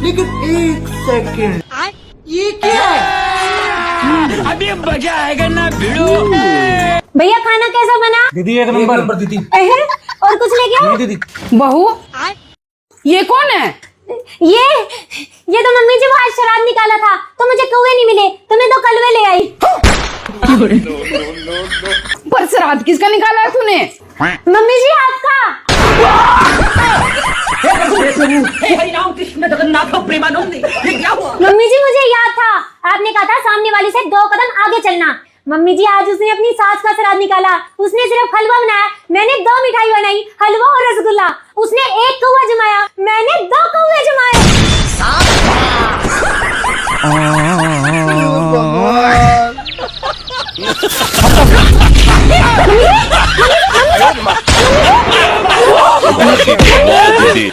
लेकिन एक सेकंड, ये क्या है? अभी मजा आएगा ना भिड़ो। भैया खाना कैसा बना? दीदी एक नंबर दीदी। और कुछ लेके आओ? दीदी बहू ये कौन है? ये तो मम्मी जी वो आज शराब निकाला था तो मुझे कौवे नहीं मिले तो मैं 2 कलवे ले आई। पर श्राद्ध किसका निकाला है तूने? मम्मी जी आपका। मम्मी जी मुझे याद था, आपने कहा था सामने वाली से 2 कदम आगे चलना। मम्मी जी आज उसने अपनी सास का श्राद्ध निकाला, उसने सिर्फ हलवा बनाया, मैंने 2 मिठाई बनाई, हलवा और रसगुल्ला। उसने 1 कौवा जमाया, मैंने 2 कौवे जमाए। दीदी